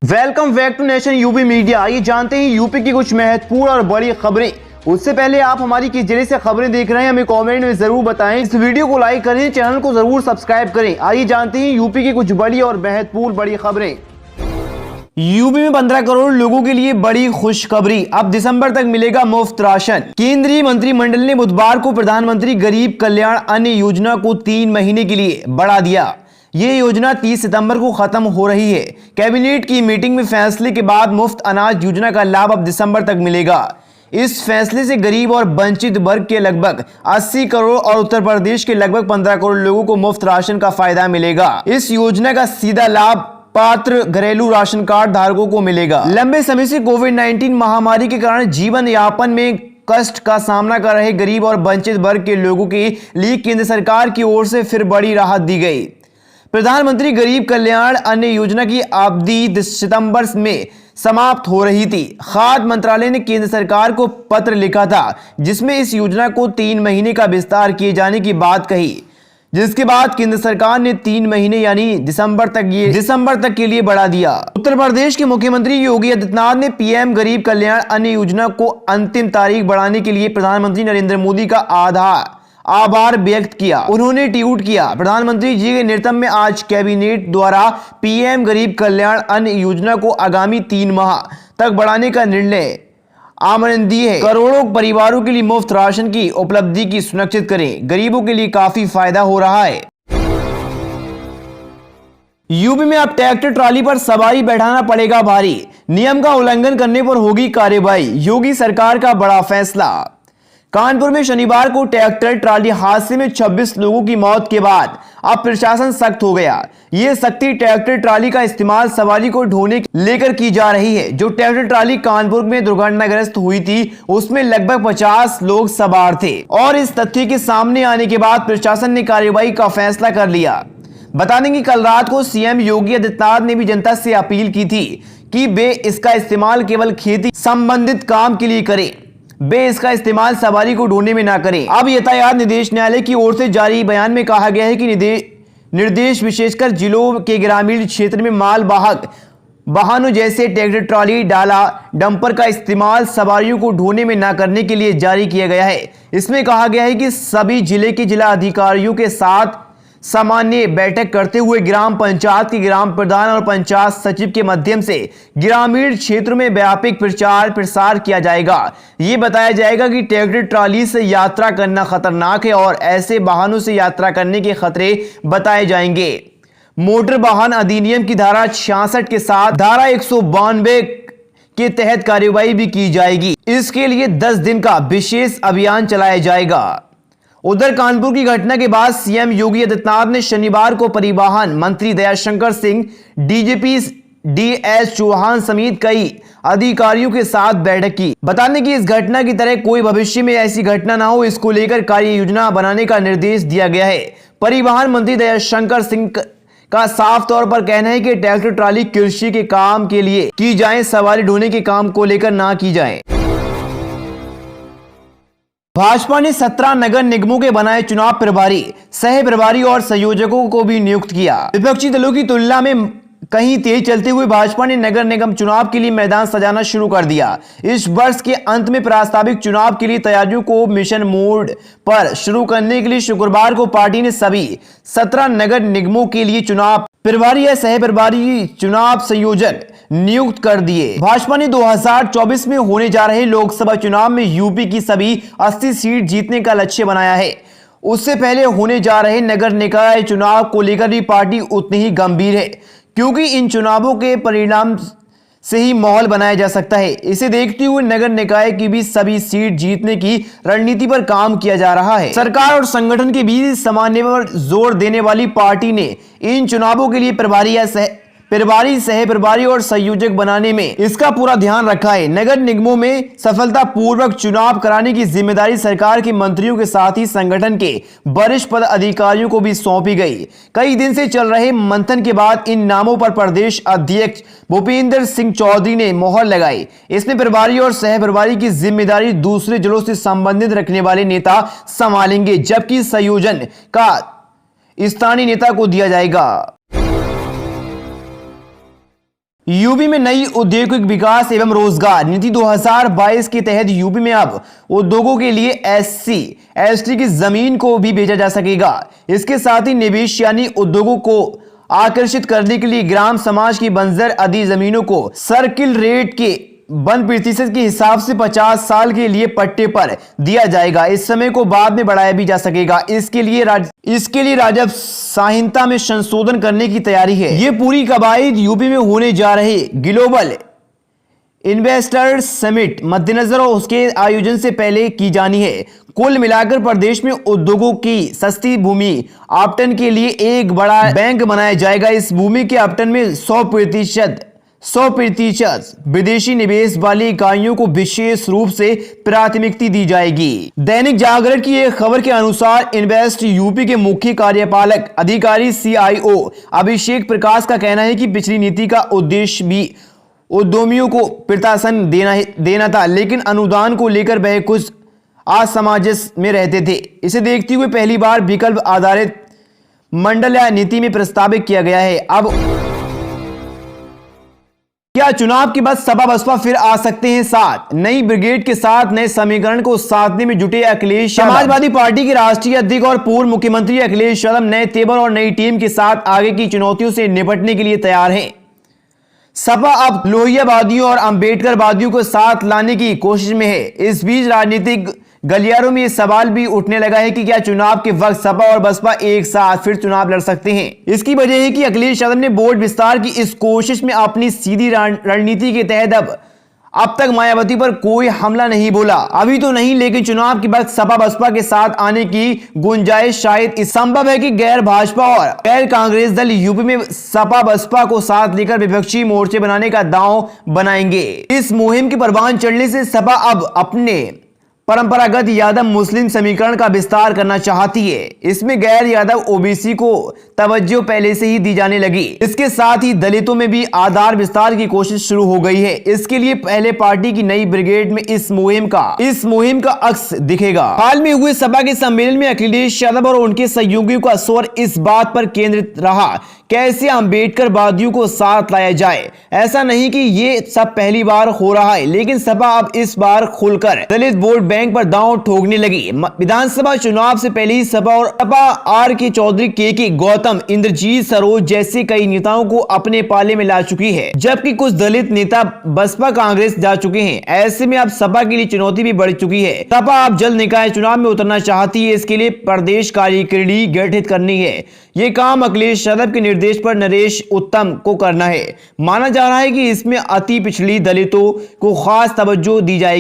Welcome back to Nation UP Media. आइए जानते हैं यूपी की कुछ महत्वपूर्ण और बड़ी खबरें। उससे पहले आप हमारी किस जिले से खबरें देख रहे हैं हमें कमेंट में जरूर बताएं। इस वीडियो को लाइक करें, चैनल को जरूर सब्सक्राइब करें। आइए जानते हैं यूपी की कुछ बड़ी और महत्वपूर्ण बड़ी खबरें। यूपी में 15 करोड़ लोगों के लिए बड़ी खुशखबरी, अब दिसंबर तक मिलेगा मुफ्त राशन। केंद्रीय मंत्रिमंडल ने बुधवार को प्रधानमंत्री गरीब कल्याण अन्न योजना को 3 महीने के लिए बढ़ा दिया। ये योजना 30 सितंबर को खत्म हो रही है। कैबिनेट की मीटिंग में फैसले के बाद मुफ्त अनाज योजना का लाभ अब दिसंबर तक मिलेगा। इस फैसले से गरीब और वंचित वर्ग के लगभग 80 करोड़ और उत्तर प्रदेश के लगभग 15 करोड़ लोगों को मुफ्त राशन का फायदा मिलेगा। इस योजना का सीधा लाभ पात्र घरेलू राशन कार्ड धारकों को मिलेगा। लंबे समय से कोविड-19 महामारी के कारण जीवन यापन में कष्ट का सामना कर रहे गरीब और वंचित वर्ग के लोगों के लिए केंद्र सरकार की ओर से फिर बड़ी राहत दी गई। प्रधानमंत्री गरीब कल्याण अन्न योजना की अवधि सितंबर में समाप्त हो रही थी। खाद्य मंत्रालय ने केंद्र सरकार को पत्र लिखा था जिसमें इस योजना को 3 महीने का विस्तार किए जाने की बात कही, जिसके बाद केंद्र सरकार ने 3 महीने यानी दिसंबर तक के लिए बढ़ा दिया। उत्तर प्रदेश के मुख्यमंत्री योगी आदित्यनाथ ने पीएम गरीब कल्याण अन्न योजना को अंतिम तारीख बढ़ाने के लिए प्रधानमंत्री नरेंद्र मोदी का आभार व्यक्त किया। उन्होंने ट्वीट किया, प्रधानमंत्री जी के नेतृत्व में आज कैबिनेट द्वारा पीएम गरीब कल्याण अन्न योजना को आगामी 3 माह तक बढ़ाने का निर्णय आमदनी है। करोड़ों परिवारों के लिए मुफ्त राशन की उपलब्धि की सुनिश्चित करें। गरीबों के लिए काफी फायदा हो रहा है। यूपी में अब ट्रैक्टर ट्रॉली पर सवारी बैठाना पड़ेगा भारी, नियम का उल्लंघन करने पर होगी कार्रवाई। योगी सरकार का बड़ा फैसला। कानपुर में शनिवार को ट्रैक्टर ट्रॉली हादसे में 26 लोगों की मौत के बाद अब प्रशासन सख्त हो गया। ये सख्ती ट्रैक्टर ट्रॉली का इस्तेमाल सवारी को ढोने लेकर की जा रही है। जो ट्रैक्टर ट्रॉली कानपुर में दुर्घटनाग्रस्त हुई थी उसमें लगभग 50 लोग सवार थे और इस तथ्य के सामने आने के बाद प्रशासन ने कार्रवाई का फैसला कर लिया। बता दें कि कल रात को सीएम योगी आदित्यनाथ ने भी जनता से अपील की थी कि वे इसका इस्तेमाल केवल खेती संबंधित काम के लिए करें, वे इसका इस्तेमाल सवारी को ढोने में ना करें। अब यातायात निर्देशालय की ओर से जारी बयान में कहा गया है कि निर्देश विशेषकर जिलों के ग्रामीण क्षेत्र में माल वाहक वाहनों जैसे ट्रैक्टर ट्रॉली डाला डंपर का इस्तेमाल सवारियों को ढोने में ना करने के लिए जारी किया गया है। इसमें कहा गया है कि सभी जिले के जिला अधिकारियों के साथ सामान्य बैठक करते हुए ग्राम पंचायत के ग्राम प्रधान और पंचायत सचिव के माध्यम से ग्रामीण क्षेत्रों में व्यापक प्रचार प्रसार किया जाएगा। ये बताया जाएगा कि ट्रैक्टर ट्रॉली से यात्रा करना खतरनाक है और ऐसे वाहनों से यात्रा करने के खतरे बताए जाएंगे। मोटर वाहन अधिनियम की धारा 66 के साथ धारा 192 के तहत कार्रवाई भी की जाएगी। इसके लिए 10 दिन का विशेष अभियान चलाया जाएगा। उधर कानपुर की घटना के बाद सीएम योगी आदित्यनाथ ने शनिवार को परिवहन मंत्री दयाशंकर सिंह, डीजीपी डीएस चौहान समेत कई अधिकारियों के साथ बैठक की। बताने की इस घटना की तरह कोई भविष्य में ऐसी घटना ना हो, इसको लेकर कार्य योजना बनाने का निर्देश दिया गया है। परिवहन मंत्री दयाशंकर सिंह का साफ तौर पर कहना है कि ट्रैक्टर ट्रॉली कृषि के काम के लिए की जाए, सवारी ढोने के काम को लेकर ना की जाए। भाजपा ने 17 नगर निगमों के बनाए चुनाव प्रभारी, सह प्रभारी और संयोजकों को भी नियुक्त किया। विपक्षी दलों की तुलना में कहीं तेज चलते हुए भाजपा ने नगर निगम चुनाव के लिए मैदान सजाना शुरू कर दिया। इस वर्ष के अंत में प्रस्तावित चुनाव के लिए तैयारियों को मिशन मोड पर शुरू करने के लिए शुक्रवार को पार्टी ने सभी 17 नगर निगमों के लिए चुनाव प्रभारी या सह प्रभारी चुनाव संयोजक नियुक्त कर दिए। भाजपा ने 2024 में होने जा रहे लोकसभा चुनाव में यूपी की सभी 80 सीट जीतने का लक्ष्य बनाया है। उससे पहले होने जा रहे नगर निकाय चुनाव को लेकर भी पार्टी उतनी ही गंभीर है, क्योंकि इन चुनावों के परिणाम से ही माहौल बनाया जा सकता है। इसे देखते हुए नगर निकाय की भी सभी सीट जीतने की रणनीति पर काम किया जा रहा है। सरकार और संगठन के बीच समन्वय पर जोर देने वाली पार्टी ने इन चुनावों के लिए प्रभारी सह प्रभारी और संयोजक बनाने में इसका पूरा ध्यान रखा है। नगर निगमों में सफलतापूर्वक चुनाव कराने की जिम्मेदारी सरकार के मंत्रियों के साथ ही संगठन के वरिष्ठ पद अधिकारियों को भी सौंपी गई। कई दिन से चल रहे मंथन के बाद इन नामों पर प्रदेश अध्यक्ष भूपेंद्र सिंह चौधरी ने मोहर लगाई। इसमें प्रभारी और सह प्रभारी की जिम्मेदारी दूसरे जिलों से संबंधित रखने वाले नेता संभालेंगे, जबकि संयोजन का स्थानीय नेता को दिया जाएगा। यूपी में नई औद्योगिक विकास एवं रोजगार नीति 2022 के तहत यूपी में अब उद्योगों के लिए एससी एसटी की जमीन को भी बेचा जा सकेगा। इसके साथ ही निवेश यानी उद्योगों को आकर्षित करने के लिए ग्राम समाज की बंजर आदि जमीनों को सर्किल रेट के 1% के हिसाब से 50 साल के लिए पट्टे पर दिया जाएगा। इस समय को बाद में बढ़ाया भी जा सकेगा। इसके लिए राजस्व संहिता में संशोधन करने की तैयारी है। ये पूरी कवायद यूपी में होने जा रहे ग्लोबल इन्वेस्टर्स समिट मद्देनजर और उसके आयोजन से पहले की जानी है। कुल मिलाकर प्रदेश में उद्योगों की सस्ती भूमि आवंटन के लिए एक बड़ा बैंक बनाया जाएगा। इस भूमि के आवंटन में 100% विदेशी निवेश वाली इकाइयों को विशेष रूप से प्राथमिकता दी जाएगी। दैनिक जागरण की एक खबर के अनुसार इन्वेस्ट यूपी के मुख्य कार्यपालक अधिकारी CIO अभिषेक प्रकाश का कहना है कि पिछली नीति का उद्देश्य भी उद्यमियों को प्रोत्साहन देना था, लेकिन अनुदान को लेकर वह कुछ असमंजस में रहते थे। इसे देखते हुए पहली बार विकल्प आधारित मंडल या नीति में प्रस्तावित किया गया है। अब क्या चुनाव के बाद सपा बसपा फिर आ सकते हैं साथ? नई ब्रिगेड के साथ नए समीकरण को साधने में जुटे अखिलेश यादव। समाजवादी पार्टी के राष्ट्रीय अध्यक्ष और पूर्व मुख्यमंत्री अखिलेश यादव नए तेवर और नई टीम के साथ आगे की चुनौतियों से निपटने के लिए तैयार हैं। सपा अब लोहियावादियों और अंबेडकरवादियों को साथ लाने की कोशिश में है। इस बीच राजनीतिक गलियारों में यह सवाल भी उठने लगा है कि क्या चुनाव के वक्त सपा और बसपा एक साथ फिर चुनाव लड़ सकते हैं। इसकी वजह है कि अखिलेश यादव ने वोट विस्तार की इस कोशिश में अपनी सीधी रणनीति के तहत अब तक मायावती पर कोई हमला नहीं बोला। अभी तो नहीं, लेकिन चुनाव के बाद सपा बसपा के साथ आने की गुंजाइश शायद इस संभव है कि गैर भाजपा और गैर कांग्रेस दल यूपी में सपा बसपा को साथ लेकर विपक्षी मोर्चे बनाने का दांव बनाएंगे। इस मुहिम के परवान चढ़ने से सपा अब अपने परंपरागत यादव मुस्लिम समीकरण का विस्तार करना चाहती है। इसमें गैर यादव ओबीसी को तवज्जो पहले से ही दी जाने लगी। इसके साथ ही दलितों में भी आधार विस्तार की कोशिश शुरू हो गई है। इसके लिए पहले पार्टी की नई ब्रिगेड में इस मुहिम का अक्स दिखेगा। हाल में हुए सपा के सम्मेलन में अखिलेश यादव और उनके सहयोगियों का स्वर इस बात पर केंद्रित रहा कैसे अंबेडकरवादियों को साथ लाया जाए। ऐसा नहीं कि ये सब पहली बार हो रहा है, लेकिन सपा अब इस बार खुलकर दलित वोट बैंक पर दांव ठोकने लगी। विधानसभा चुनाव से पहले ही सपा RK चौधरी, KK गौतम, इंद्रजीत सरोज जैसे कई नेताओं को अपने पाले में ला चुकी है, जबकि कुछ दलित नेता बसपा कांग्रेस जा चुके हैं। ऐसे में अब सपा के लिए चुनौती भी बढ़ चुकी है। सपा अब जल्द निकाय चुनाव में उतरना चाहती है। इसके लिए प्रदेश कार्यकारिणी गठित करनी है। ये काम अखिलेश यादव के निर्देश पर नरेश उत्तम को करना है। माना जा रहा है कि इसमें अति पिछड़ी दलितों को खास तवज्जो दी जाएगी।